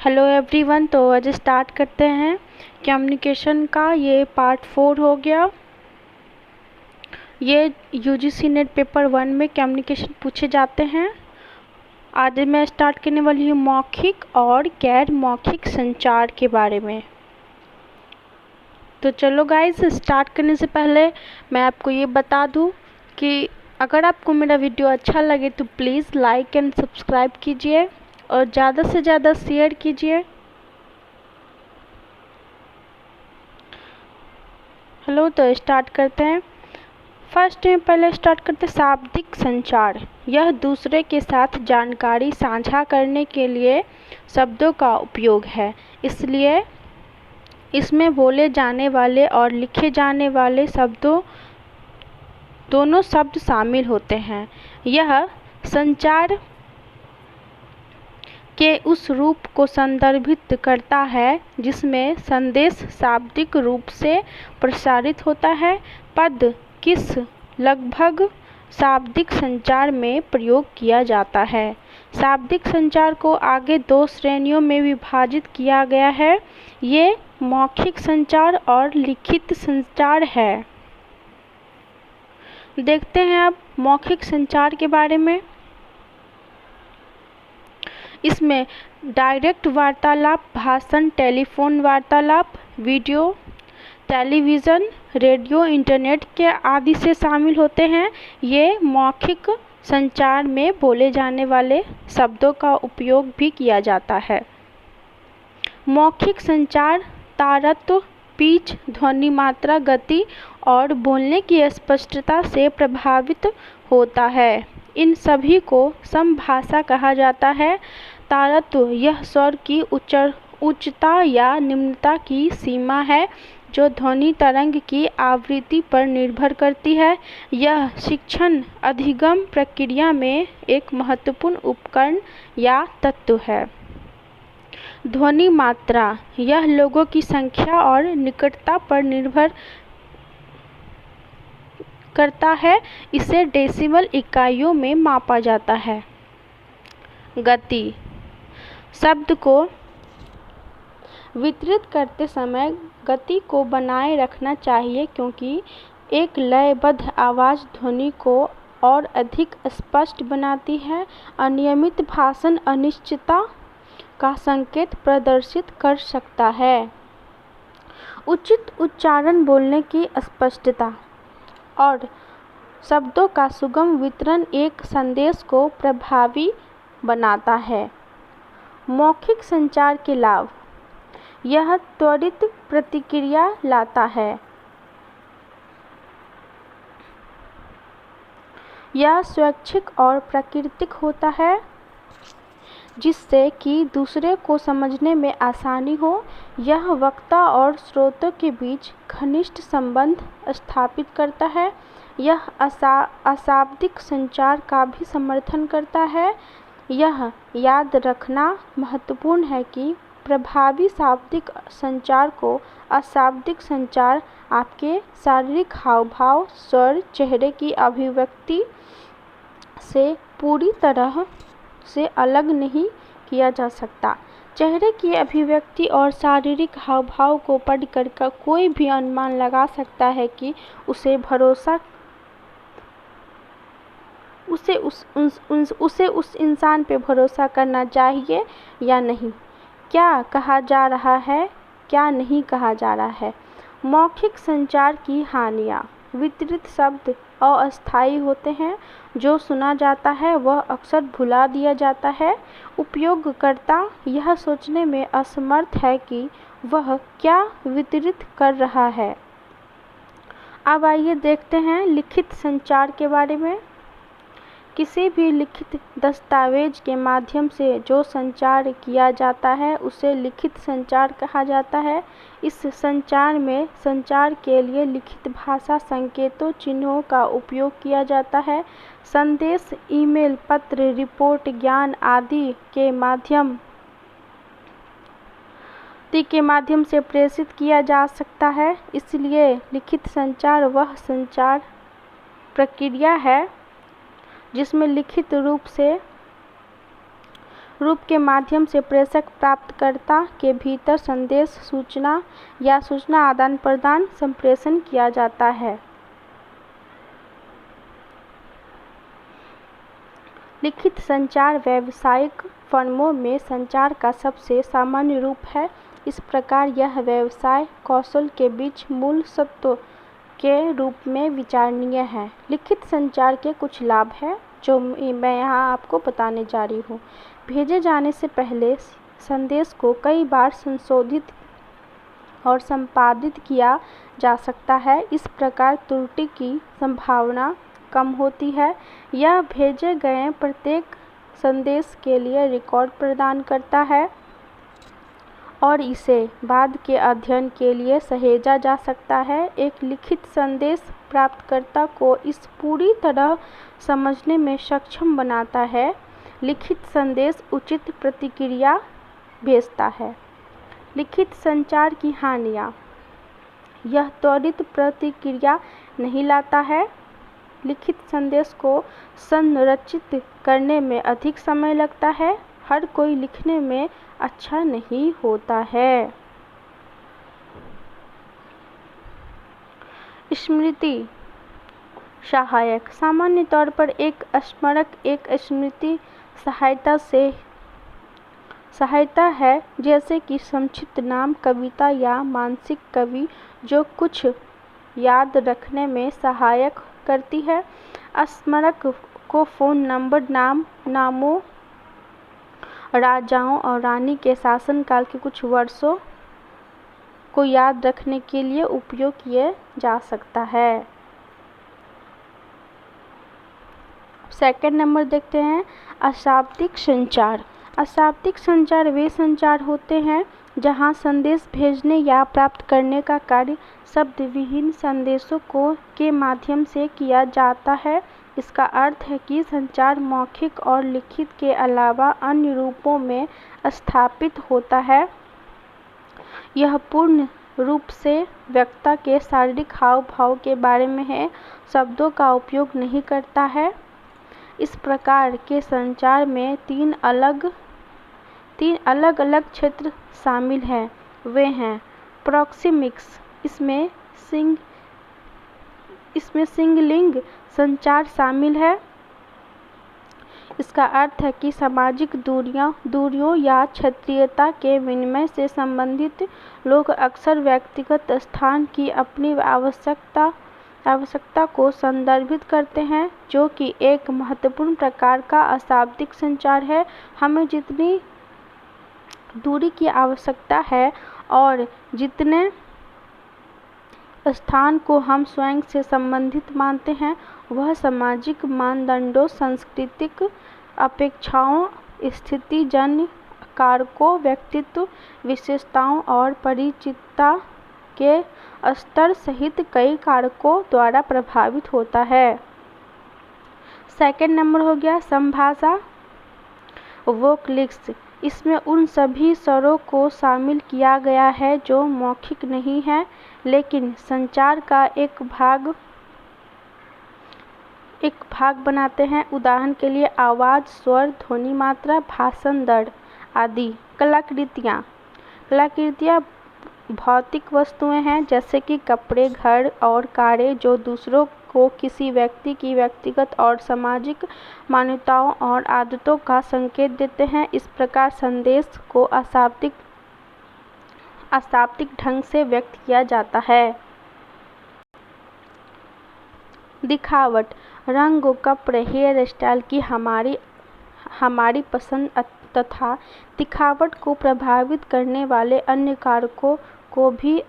Hello everyone. तो आज start करते हैं कम्युनिकेशन का। ये पार्ट 4 हो गया। ये यूजीसी नेट पेपर 1 में कम्युनिकेशन पूछे जाते हैं। आज मैं स्टार्ट करने वाली हूँ मौखिक और गैर मौखिक संचार के बारे में। तो चलो गाइस, स्टार्ट करने से पहले मैं आपको ये बता दूँ कि अगर आपको मेरा वीडियो अच्छा लगे तो प्लीज़ लाइक एंड सब्सक्राइब कीजिए और ज़्यादा से ज़्यादा शेयर कीजिए। हेलो, तो स्टार्ट करते हैं। फर्स्ट में पहले स्टार्ट करते शाब्दिक संचार। यह दूसरे के साथ जानकारी साझा करने के लिए शब्दों का उपयोग है, इसलिए इसमें बोले जाने वाले और लिखे जाने वाले शब्दों दोनों शब्द शामिल होते हैं। यह संचार के उस रूप को संदर्भित करता है जिसमें संदेश शाब्दिक रूप से प्रसारित होता है। पद किस लगभग शाब्दिक संचार में प्रयोग किया जाता है। शाब्दिक संचार को आगे 2 श्रेणियों में विभाजित किया गया है। ये मौखिक संचार और लिखित संचार है। देखते हैं अब मौखिक संचार के बारे में। इसमें डायरेक्ट वार्तालाप, भाषण, टेलीफोन वार्तालाप, वीडियो, टेलीविज़न, रेडियो, इंटरनेट के आदि से शामिल होते हैं। ये मौखिक संचार में बोले जाने वाले शब्दों का उपयोग भी किया जाता है। मौखिक संचार तारतम्य, पिच, ध्वनि मात्रा, गति और बोलने की स्पष्टता से प्रभावित होता है। इन सभी को समभाषा कहा जाता है। तारतम्य यह स्वर की उच्चता या निम्नता की सीमा है जो ध्वनि तरंग की आवृत्ति पर निर्भर करती है। यह शिक्षण अधिगम प्रक्रिया में एक महत्वपूर्ण उपकरण या तत्व है। ध्वनि मात्रा यह लोगों की संख्या और निकटता पर निर्भर करता है। इसे डेसिबल इकाइयों में मापा जाता है। गति शब्द को वितरित करते समय गति को बनाए रखना चाहिए क्योंकि एक लयबद्ध आवाज़ ध्वनि को और अधिक स्पष्ट बनाती है। अनियमित भाषण अनिश्चितता का संकेत प्रदर्शित कर सकता है। उचित उच्चारण, बोलने की स्पष्टता और शब्दों का सुगम वितरण एक संदेश को प्रभावी बनाता है। मौखिक संचार के लाभ: यह त्वरित प्रतिक्रिया लाता है। यह स्वैच्छिक और प्राकृतिक होता है जिससे कि दूसरे को समझने में आसानी हो। यह वक्ता और श्रोता के बीच घनिष्ठ संबंध स्थापित करता है। यह अशाब्दिक संचार का भी समर्थन करता है। यह याद रखना महत्वपूर्ण है कि प्रभावी शाब्दिक संचार को अशाब्दिक संचार आपके शारीरिक हाव-भाव, स्वर, चेहरे की अभिव्यक्ति से पूरी तरह से अलग नहीं किया जा सकता। चेहरे की अभिव्यक्ति और शारीरिक हाव-भाव को पढ़कर कोई भी अनुमान लगा सकता है कि उसे उस इंसान पे भरोसा करना चाहिए या नहीं। क्या कहा जा रहा है, क्या नहीं कहा जा रहा है। मौखिक संचार की हानियाँ: वितरित शब्द अस्थायी होते हैं। जो सुना जाता है वह अक्सर भुला दिया जाता है। उपयोगकर्ता यह सोचने में असमर्थ है कि वह क्या वितरित कर रहा है। अब आइए देखते हैं लिखित संचार के बारे में। किसी भी लिखित दस्तावेज के माध्यम से जो संचार किया जाता है उसे लिखित संचार कहा जाता है। इस संचार में संचार के लिए लिखित भाषा, संकेतों, चिन्हों का उपयोग किया जाता है। संदेश ईमेल, पत्र, रिपोर्ट, ज्ञान आदि के माध्यम से प्रेषित किया जा सकता है। इसलिए लिखित संचार वह संचार प्रक्रिया है जिसमें लिखित रूप से रूप के माध्यम से प्रेषक प्राप्तकर्ता के भीतर संदेश, सूचना या सूचना आदान प्रदान संप्रेषण किया जाता है। लिखित संचार व्यावसायिक फर्मों में संचार का सबसे सामान्य रूप है। इस प्रकार यह व्यवसाय कौशल के बीच मूल सत्व के रूप में विचारणीय है। लिखित संचार के कुछ लाभ हैं जो मैं यहाँ आपको बताने जा रही हूँ। भेजे जाने से पहले संदेश को कई बार संशोधित और संपादित किया जा सकता है। इस प्रकार त्रुटि की संभावना कम होती है। यह भेजे गए प्रत्येक संदेश के लिए रिकॉर्ड प्रदान करता है और इसे बाद के अध्ययन के लिए सहेजा जा सकता है। एक लिखित संदेश प्राप्तकर्ता को इस पूरी तरह समझने में सक्षम बनाता है। लिखित संदेश उचित प्रतिक्रिया भेजता है। लिखित संचार की हानियाँ: यह त्वरित प्रतिक्रिया नहीं लाता है। लिखित संदेश को संरचित करने में अधिक समय लगता है। हर कोई लिखने में अच्छा नहीं होता है। स्मृति सहायक: सामान्य तौर पर एक स्मारक एक स्मृति सहायता है, जैसे कि संक्षिप्त नाम, कविता या मानसिक छवि जो कुछ याद रखने में सहायक करती है। स्मारक को फोन नंबर, नामों, राजाओं और रानी के शासनकाल के कुछ वर्षों को याद रखने के लिए उपयोग किया जा सकता है। सेकंड नंबर देखते हैं, अशाब्दिक संचार। अशाब्दिक संचार वे संचार होते हैं जहां संदेश भेजने या प्राप्त करने का कार्य शब्द विहीन संदेशों के माध्यम से किया जाता है। इसका अर्थ है कि संचार मौखिक और लिखित के अलावा अन्य रूपों में स्थापित होता है। यह पूर्ण रूप से वक्ता के शारीरिक हाव-भाव के बारे में है, शब्दों का उपयोग नहीं करता है। इस प्रकार के संचार में तीन अलग अलग क्षेत्र शामिल हैं। वे हैं प्रोक्सेमिक्स, इसमें सिंगलिंग संचार शामिल है। इसका अर्थ है कि सामाजिक दूरियों या क्षेत्रीयता के विनिमय से संबंधित लोग अक्सर व्यक्तिगत स्थान की अपनी आवश्यकता को संदर्भित करते हैं, जो कि एक महत्वपूर्ण प्रकार का अशाब्दिक संचार है। हमें जितनी दूरी की आवश्यकता है और जितने स्थान को हम स्वयं से संबंधित मानते हैं, वह सामाजिक मानदंडों, सांस्कृतिक अपेक्षाओं, स्थितिजन्य कारकों, व्यक्तित्व विशेषताओं और परिचितता के स्तर सहित कई कारकों द्वारा प्रभावित होता है। सेकंड नंबर हो गया संभाषा वोकलिक्स। इसमें उन सभी स्वरों को शामिल किया गया है जो मौखिक नहीं है लेकिन संचार का एक भाग बनाते हैं। उदाहरण के लिए आवाज़, स्वर, ध्वनि मात्रा, भाषण दर आदि। कलाकृतियाँ भौतिक वस्तुएं हैं, जैसे कि कपड़े, घर और कारें, जो दूसरों को किसी व्यक्ति की व्यक्तिगत और सामाजिक मान्यताओं और आदतों का संकेत देते हैं। इस प्रकार संदेश को अशाब्दिक ढंग से व्यक्त किया जाता है। दिखावट रंग, कपड़े, हेयर स्टाइल की हमारी पसंद तथा दिखावट को प्रभावित करने वाले अन्य कारकों को भी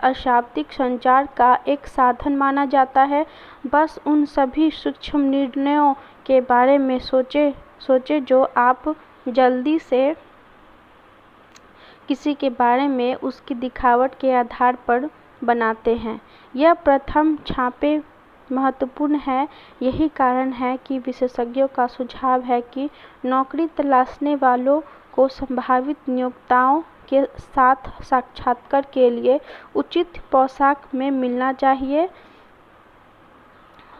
अशाब्दिक संचार का एक साधन माना जाता है। बस उन सभी सूक्ष्म निर्णयों के बारे में सोचें जो आप जल्दी से किसी के बारे में उसकी दिखावट के आधार पर बनाते हैं। यह प्रथम छापे महत्वपूर्ण है। यही कारण है कि विशेषज्ञों का सुझाव है कि नौकरी तलाशने वालों को संभावित नियोक्ताओं के साथ साक्षात्कार के लिए उचित पोशाक में मिलना चाहिए।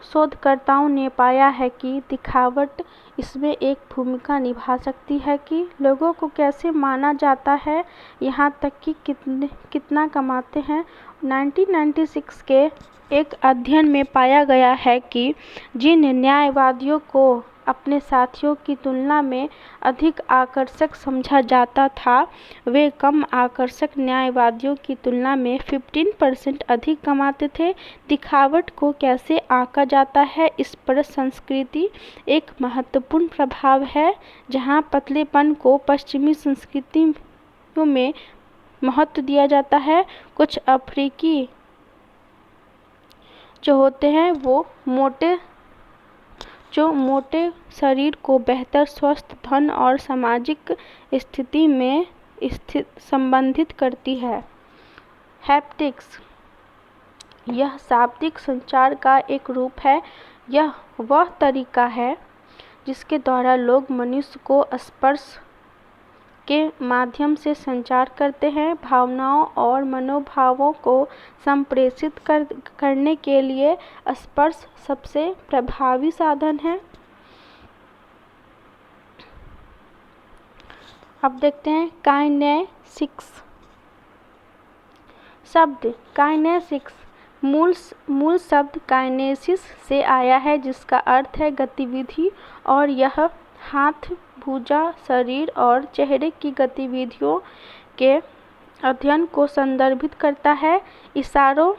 शोधकर्ताओं ने पाया है कि दिखावट इसमें एक भूमिका निभा सकती है कि लोगों को कैसे माना जाता है, यहाँ तक कि कितना कमाते हैं। 1996 के एक अध्ययन में पाया गया है कि जिन न्यायवादियों को अपने साथियों की तुलना में अधिक आकर्षक समझा जाता था, वे कम आकर्षक न्यायवादियों की तुलना में 15% अधिक कमाते थे। दिखावट को कैसे आंका जाता है, इस पर संस्कृति एक महत्वपूर्ण प्रभाव है। जहां पतलेपन को पश्चिमी संस्कृतियों में महत्व दिया जाता है, कुछ अफ्रीकी जो होते हैं वो मोटे शरीर को बेहतर स्वस्थ, धन और सामाजिक स्थिति में संबंधित करती है। हैप्टिक्स, यह शाब्दिक संचार का एक रूप है। यह वह तरीका है जिसके द्वारा लोग मनुष्य को स्पर्श के माध्यम से संचार करते हैं। भावनाओं और मनोभावों को संप्रेषित करने के लिए स्पर्श सबसे प्रभावी साधन है। अब देखते हैं काइनेसिक्स। शब्द काइनेसिक्स मूल शब्द काइनेसिस से आया है, जिसका अर्थ है गतिविधि, और यह हाथ, भुजा, शरीर और चेहरे की गतिविधियों के अध्ययन को संदर्भित करता है। इशारों,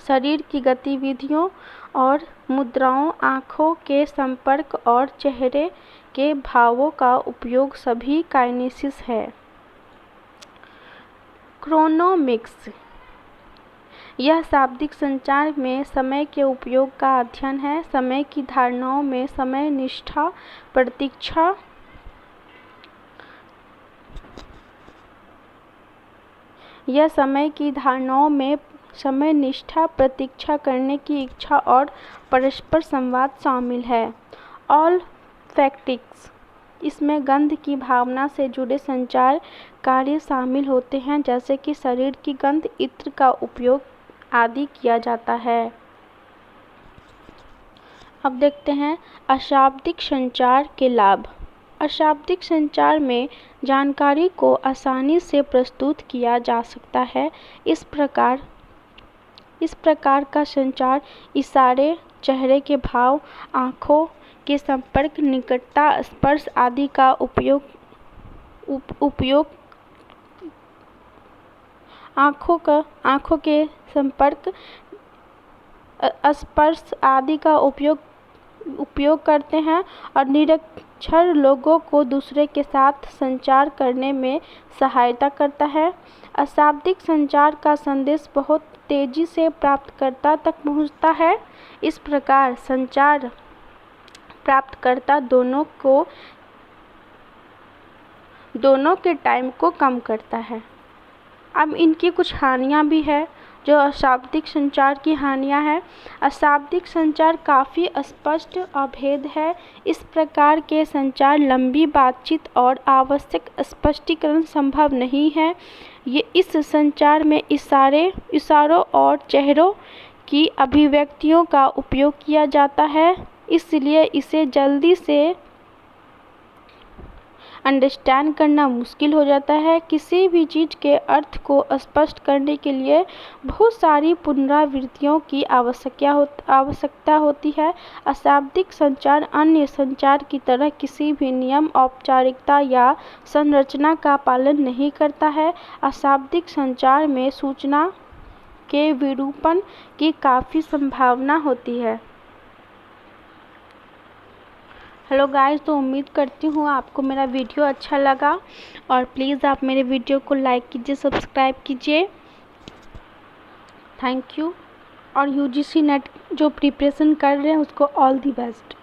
शरीर की गतिविधियों और मुद्राओं, आँखों के संपर्क और चेहरे के भावों का उपयोग सभी काइनेसिस है। क्रोनोमिक्स, यह शाब्दिक संचार में समय के उपयोग का अध्ययन है। समय की धारणाओं में समय निष्ठा, प्रतीक्षा, यह समय की धारणाओं में समय निष्ठा, प्रतीक्षा करने की इच्छा और परस्पर संवाद शामिल है। ऑल्फैक्टिक्स, इसमें गंध की भावना से जुड़े संचार कार्य शामिल होते हैं, जैसे कि शरीर की गंध, इत्र का उपयोग आदि किया जाता है। अब देखते हैं अशाब्दिक संचार के लाभ। अशाब्दिक संचार में जानकारी को आसानी से प्रस्तुत किया जा सकता है। इस प्रकार का संचार इशारे, चेहरे के भाव, आँखों के संपर्क, निकटता, स्पर्श आदि का उपयोग आँखों के संपर्क, स्पर्श आदि का उपयोग करते हैं और निरक्षर लोगों को दूसरे के साथ संचार करने में सहायता करता है। अशाब्दिक संचार का संदेश बहुत तेजी से प्राप्तकर्ता तक पहुंचता है। इस प्रकार संचार प्राप्तकर्ता दोनों के टाइम को कम करता है। अब इनकी कुछ हानियां भी है, जो अशाब्दिक संचार की हानियां हैं। अशाब्दिक संचार काफ़ी अस्पष्ट, अभेद है। इस प्रकार के संचार लंबी बातचीत और आवश्यक स्पष्टीकरण संभव नहीं है। इस संचार में इशारों और चेहरों की अभिव्यक्तियों का उपयोग किया जाता है, इसलिए इसे जल्दी से अंडरस्टैंड करना मुश्किल हो जाता है। किसी भी चीज़ के अर्थ को स्पष्ट करने के लिए बहुत सारी पुनरावृत्तियों की आवश्यकता होती है। अशाब्दिक संचार अन्य संचार की तरह किसी भी नियम, औपचारिकता या संरचना का पालन नहीं करता है। अशाब्दिक संचार में सूचना के विरूपण की काफ़ी संभावना होती है। हेलो गाइस, तो उम्मीद करती हूँ आपको मेरा वीडियो अच्छा लगा, और प्लीज़ आप मेरे वीडियो को लाइक कीजिए, सब्सक्राइब कीजिए। Thank you. और यूजीसी नेट जो प्रिपरेशन कर रहे हैं उसको ऑल दी बेस्ट।